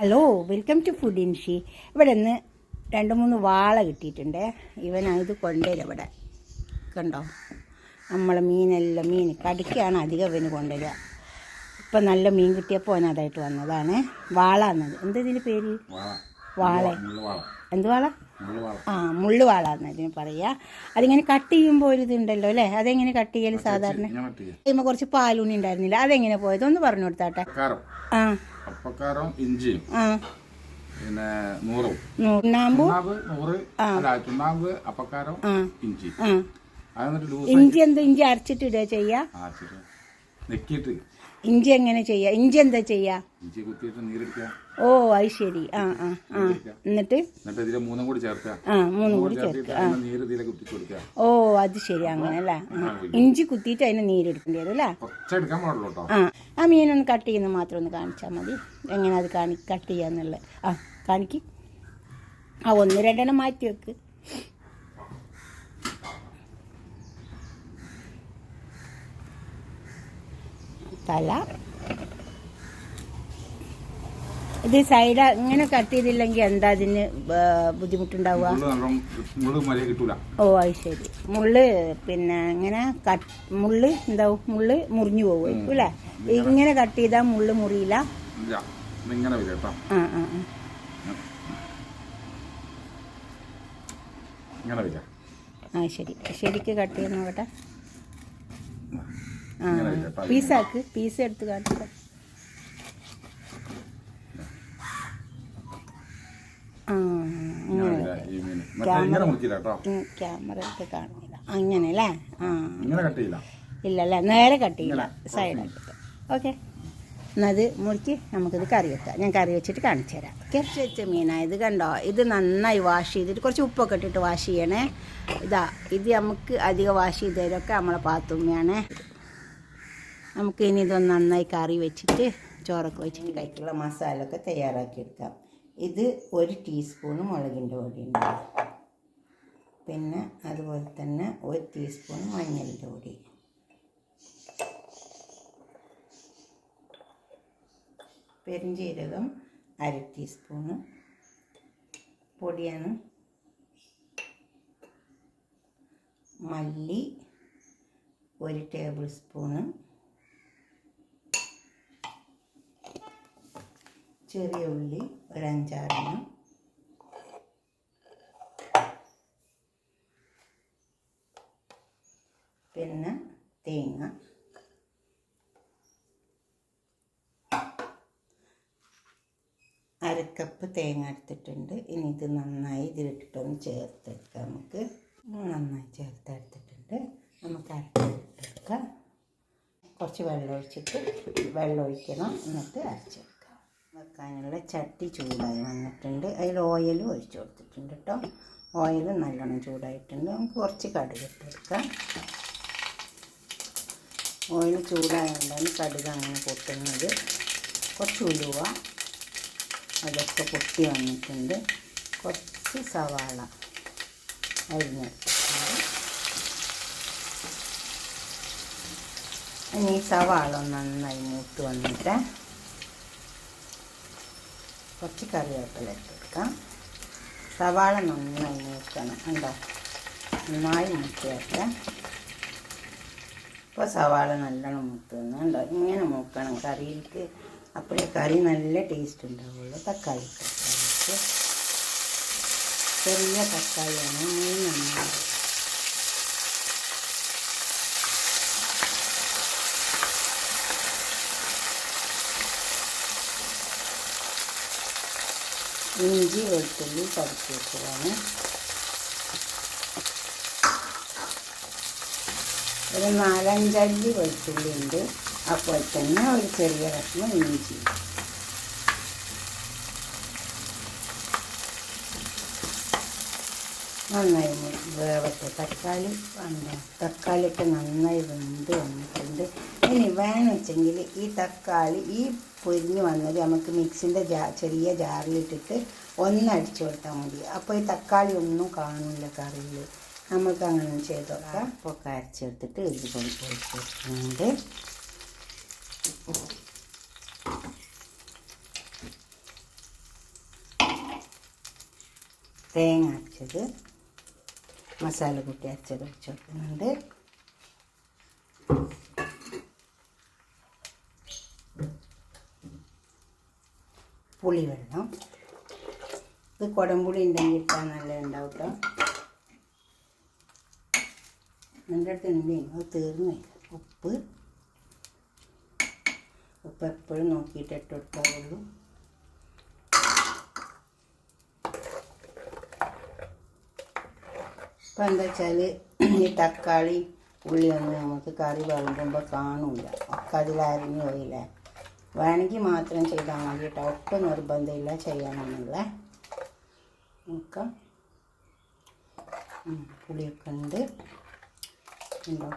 Hello, welcome to food ഇൻഷി. ഇവിടെ നിന്ന് 2-3 വാള കിട്ടിയിട്ടുണ്ട്. ഇവനത് കൊണ്ടുവരിക. ഇവിടെ കണ്ടോ, നമ്മളെ മീൻ കടുക്കയാണ് അധികം ഇവന് കൊണ്ടുവരിക. ഇപ്പം നല്ല മീൻ കിട്ടിയപ്പോൾ അവനതായിട്ട് വന്നതാണ്. വാള എന്നത് ഇതിൻ്റെ പേര്? വാള. എന്ത് വാള? മുള്ളുവാള എന്നതിന് പറയുക. അതിങ്ങനെ കട്ട് ചെയ്യുമ്പോൾ ഒരു ഇതുണ്ടല്ലോ അല്ലേ, അതെങ്ങനെ കട്ട് ചെയ്യൽ? സാധാരണ കഴിയുമ്പോൾ കുറച്ച് പാലൂണി ഉണ്ടായിരുന്നില്ല, അതെങ്ങനെ പോയത് ഒന്ന് പറഞ്ഞു കൊടുത്താട്ടെ. അപ്പക്കാരം ഇഞ്ചിയും പിന്നെ ചുണ്ണാമ്പ് അപ്പക്കാരം ഇഞ്ചി. ഇഞ്ചി എന്താ, ഇഞ്ചി അരച്ചിട്ട് ഇടുക ചെയ്യാ? ഇഞ്ചി എങ്ങനെ ചെയ്യാ? ഇഞ്ചി എന്താ ചെയ്യാ? ഇഞ്ചി കുത്തിയിട്ട് നീരെടുക്കുക. ഓ, അത് ശരി. എന്നിട്ട് മൂന്നും കൂടി ചേർക്കുക. ഓ, അത് ശരി, അങ്ങനെ അല്ലേ. ഇഞ്ചി കുത്തിയിട്ട് അതിന് നീരെടുക്കേണ്ടി വരും അല്ലേ? ആ മീനൊന്ന് കട്ട് ചെയ്യുന്നത് മാത്രം ഒന്ന് കാണിച്ചാൽ മതി, എങ്ങനെ അത് കട്ട് ചെയ്യാന്നുള്ളത്. കാണിക്ക്. 1-2 മാറ്റി വെക്ക്. തല ഇത് സൈഡ് ഇങ്ങനെ കട്ട് ചെയ്തില്ലെങ്കിൽ എന്താ അതിന് ബുദ്ധിമുട്ടുണ്ടാവുക? ഓ, അത് ശരി. മുള്ള് പിന്നെ ഇങ്ങനെ മുള്ള് എന്താവും, മുള്ള് മുറിഞ്ഞു പോകും അല്ലേ? ഇങ്ങനെ കട്ട് ചെയ്താൽ മുള്ള് മുറിയില്ല. ശരി, ശരിക്ക് കട്ട് ചെയ്ത് നോക്കട്ടെ. പീസാക്ക്, പീസ് എടുത്ത് കാണിക്കാം. ക്യാമറ എടുത്ത് കാണില്ല അങ്ങനെ അല്ലേ? ഇല്ലല്ലേ, നേരെ കട്ട് ചെയ്യില്ല, സൈഡാക്കിട്ട്. ഓക്കെ, എന്നത് മുറിച്ച് നമുക്കിത് കറി വെക്കാം. ഞാൻ കറി വെച്ചിട്ട് കാണിച്ചു തരാം. ഓക്കെ, വെച്ച മീനായത് കണ്ടോ, ഇത് നന്നായി വാഷ് ചെയ്തിട്ട് കുറച്ച് ഉപ്പൊക്കെ ഇട്ടിട്ട് വാഷ് ചെയ്യണേ. ഇത് നമുക്ക് അധികം വാഷ് ചെയ്തവരൊക്കെ നമ്മളെ പാത്തുമ്മയാണ്. നമുക്ക് ഇനി ഇതൊന്ന് നന്നായി കറി വെച്ചിട്ട് ചോറൊക്കെ വെച്ചിട്ട് കഴിക്കുള്ള മസാലയൊക്കെ തയ്യാറാക്കിയെടുക്കാം. ഇത് 1 ടീസ്പൂണ് മുളകിൻ്റെ പൊടിയുണ്ട്, പിന്നെ അതുപോലെ തന്നെ 1 ടീസ്പൂൺ മഞ്ഞളിൻ്റെ പൊടി, പെരുംജീരകം 1/2 ടീസ്പൂണ് പൊടിയാണ്, മല്ലി 1 ടേബിൾ സ്പൂണ്, ചെറിയ ഉള്ളി 5-6, പിന്നെ തേങ്ങ, അരക്കപ്പ് തേങ്ങ എടുത്തിട്ടുണ്ട്. ഇനി ഇത് നന്നായി ഇതിലിട്ടിട്ടൊന്ന് ചേർത്തെടുക്കാം. നമുക്ക് നന്നായി ചേർത്തെടുത്തിട്ടുണ്ട്. നമുക്ക് അരച്ചെടുക്കാം. കുറച്ച് വെള്ളം ഒഴിക്കണം, എന്നിട്ട് അരച്ചെടുക്കാം. വെക്കാനുള്ള ചട്ടി ചൂടായി വന്നിട്ടുണ്ട്. അതിൽ ഓയിൽ ഒഴിച്ചു കൊടുത്തിട്ടുണ്ട് കേട്ടോ. ഓയിൽ നല്ലോണം ചൂടായിട്ടുണ്ട്. നമുക്ക് കുറച്ച് കടുക് ഇട്ടെടുക്കാം. ഓയിൽ ചൂടായതുകൊണ്ടാണ് കടുക് അങ്ങനെ പൊട്ടുന്നത്. കുറച്ച് ഉലുവ, അതൊക്കെ പൊട്ടി വന്നിട്ടുണ്ട്. കുറച്ച് സവാള അരിഞ്ഞെടുത്തിട്ടുണ്ട്. ഇനി സവാള നന്നായി മൂത്ത് വന്നിട്ട് കുറച്ച് കറിവേപ്പില ഇട്ടെടുക്കാം. സവാള നന്നായി മൂക്കണം, ഉണ്ടോ? നന്നായി മൂത്തിയാട്ടെ. ഇപ്പോൾ സവാള നല്ലോണം മൂത്തുന്നുണ്ടോ? ഇങ്ങനെ മൂക്കണം കറിയിലേക്ക്, അപ്പോഴേ കറി നല്ല ടേസ്റ്റ് ഉണ്ടാവുള്ളൂ. തക്കാളി ഇട്ട് ചെറിയ തക്കാളിയാണ്, നന്നായി ഇഞ്ചി വെളുത്തുള്ളി ചതച്ച് വെച്ചതാണ്. ഒരു 4-5 അല്ലി വെളുത്തുള്ളി ഉണ്ട്, അപ്പോൾ തന്നെ ഒരു ചെറിയ കഷ്ണം ഇഞ്ചി. നന്നായി വേവട്ടെ. തക്കാളിയൊക്കെ നന്നായി വെന്ത് വന്നിട്ടുണ്ട്. ഇനി വേണമെന്നുവെച്ചെങ്കിൽ ഈ തക്കാളി ഈ പൊരിഞ്ഞ് വന്നത് നമുക്ക് മിക്സിൻ്റെ ചെറിയ ജാറിലിട്ടിട്ട് ഒന്നടിച്ചു കൊടുത്താൽ മതി. അപ്പോൾ ഈ തക്കാളി ഒന്നും കാണില്ല കറിയിൽ. നമുക്ക് അങ്ങനെ ചെയ്ത് നോക്കാം. അപ്പോൾ അരച്ചെടുത്തിട്ട് ഇത് കൊടുക്കുന്നുണ്ട്. തേങ്ങ അരച്ചത്, മസാല കൂട്ടി അരച്ചത് ഒഴിച്ച് കൊടുക്കുന്നുണ്ട്. പുളിവെള്ളം, ഇത് കുടംപുളി ഉണ്ടെങ്കിൽ ഇട്ടാൽ നല്ല ഉണ്ടാവും കേട്ടോ. എൻ്റെ അടുത്ത് ഉണ്ടെങ്കിൽ അത് തീർന്നു. ഉപ്പ് എപ്പോഴും നോക്കിയിട്ട് ഇട്ട് കൊടുക്കാവുള്ളൂ. ഇപ്പം എന്താ വെച്ചാൽ ഈ തക്കാളി ഉള്ളിയൊന്നും നമുക്ക് കറി വിളമ്പുമ്പോൾ കാണില്ല, ഒക്കെ അതിലരിഞ്ഞു പോയില്ലേ. വേണമെങ്കിൽ മാത്രം ചെയ്താൽ മതി കേട്ടോ, ഒട്ടും നിർബന്ധമില്ല ചെയ്യണമെന്നുള്ള. നോക്കാം, പുളിയൊക്കെ ഉണ്ട് ഉണ്ടോ.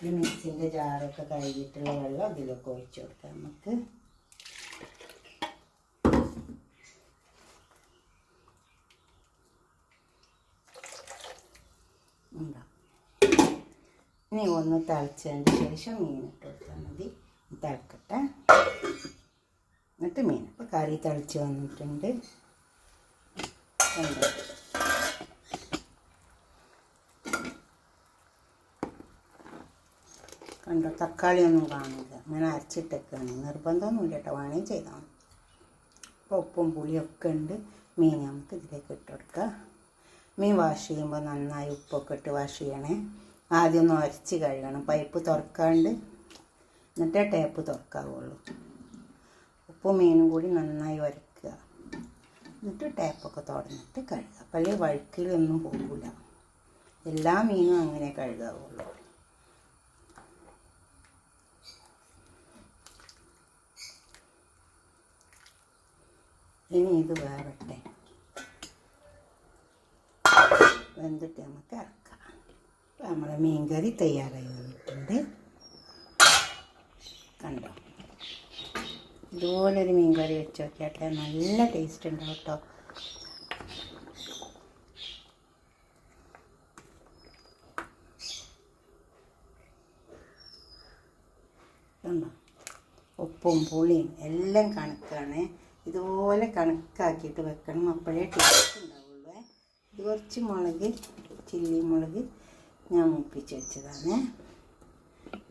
ഈ മിക്സിൻ്റെ ജാറൊക്കെ കഴുകിയിട്ടുള്ള വെള്ളം അതിലൊക്കെ ഒഴിച്ച് കൊടുക്കാം നമുക്ക്. ഉണ്ടോ. ഇനി ഒന്ന് തിളച്ചതിന് ശേഷം മീനിട്ട് കൊടുത്താൽ മതി. തിളക്കട്ടെ, എന്നിട്ട് മീൻ. ഇപ്പോൾ കറി തിളച്ച് വന്നിട്ടുണ്ട്. കണ്ടോ, കണ്ടോ, തക്കാളിയൊന്നും കാണില്ല, അങ്ങനെ അരച്ചിട്ടൊക്കെയാണ്. നിർബന്ധമൊന്നുമില്ല കേട്ടോ, വേണമെങ്കിൽ ചെയ്താൽ മതി. ഇപ്പോൾ ഉപ്പും പുളിയൊക്കെ ഉണ്ട്. മീൻ നമുക്ക് ഇതിലേക്ക് ഇട്ട് കൊടുക്കാം. മീൻ വാഷ് ചെയ്യുമ്പോൾ നന്നായി ഉപ്പൊക്കെ ഇട്ട് വാഷ് ചെയ്യണേ. ആദ്യം ഒന്ന് ഉരച്ച് കഴുകണം, പൈപ്പ് തുറക്കാണ്ട്, എന്നിട്ടേ ടേപ്പ് തുറക്കാവുള്ളൂ. ഉപ്പും മീനും കൂടി നന്നായി ഉരക്കുക, എന്നിട്ട് ടേപ്പൊക്കെ തുറന്നിട്ട് കഴുകുക. അപ്പോൾ വഴുക്കിലൊന്നും പോകില്ല. എല്ലാ മീനും അങ്ങനെ കഴുകാവുള്ളൂ. ഇനി ഇത് വേവട്ടെ, വെന്തിട്ട് നമുക്ക് ഇറക്കാം. അപ്പോൾ നമ്മുടെ മീൻ കറി തയ്യാറായി വന്നിട്ടുണ്ട്. കണ്ടോ, ഇതുപോലൊരു മീൻ കറി വെച്ച് നോക്കിയാട്ടെ, നല്ല ടേസ്റ്റ് ഉണ്ടാവും കേട്ടോ. കണ്ടോ, ഉപ്പും പുളിയും എല്ലാം കണക്കാണ്. ഇതുപോലെ കണക്കാക്കിയിട്ട് വെക്കണം, അപ്പോഴേ ടേസ്റ്റ് ഉണ്ടാവുള്ളൂ. ഇത് കുറച്ച് മുളക്, ചില്ലി മുളക് ഞാൻ മൂപ്പിച്ച് വെച്ചതാണ്,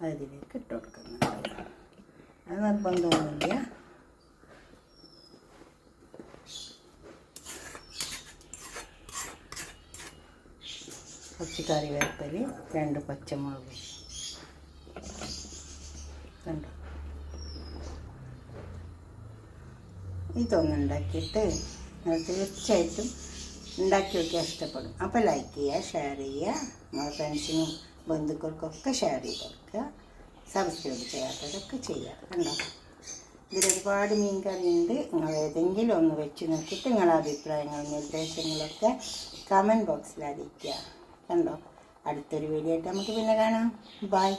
അതിലേക്ക് ഇട്ട് കൊടുക്കുന്നുണ്ട്. അത് നിർബന്ധമൊന്നുമില്ല. കുറച്ച് കറിവേപ്പില, 2 പച്ചമുളക്. കണ്ടോ, ഇതൊന്നും ഉണ്ടാക്കിയിട്ട് തീർച്ചയായിട്ടും ഉണ്ടാക്കി വയ്ക്കാൻ ഇഷ്ടപ്പെടും. അപ്പോൾ ലൈക്ക് ചെയ്യുക, ഷെയർ ചെയ്യുക, നിങ്ങളുടെ ഫ്രണ്ട്സിനും ബന്ധുക്കൾക്കൊക്കെ ഷെയർ ചെയ്ത് കൊടുക്കുക. സബ്സ്ക്രൈബ് ചെയ്യാത്തതൊക്കെ ചെയ്യുക. കണ്ടോ, ഇതിലൊരുപാട് മീൻ കറിയുണ്ട്. നിങ്ങൾ ഏതെങ്കിലും ഒന്ന് വെച്ച് നോക്കിയിട്ട് നിങ്ങളുടെ അഭിപ്രായങ്ങളും നിർദ്ദേശങ്ങളൊക്കെ കമൻറ്റ് ബോക്സിൽ അറിയിക്കുക. കണ്ടോ, അടുത്തൊരു വീഡിയോ ആയിട്ട് നമുക്ക് പിന്നെ കാണാം. ബൈ.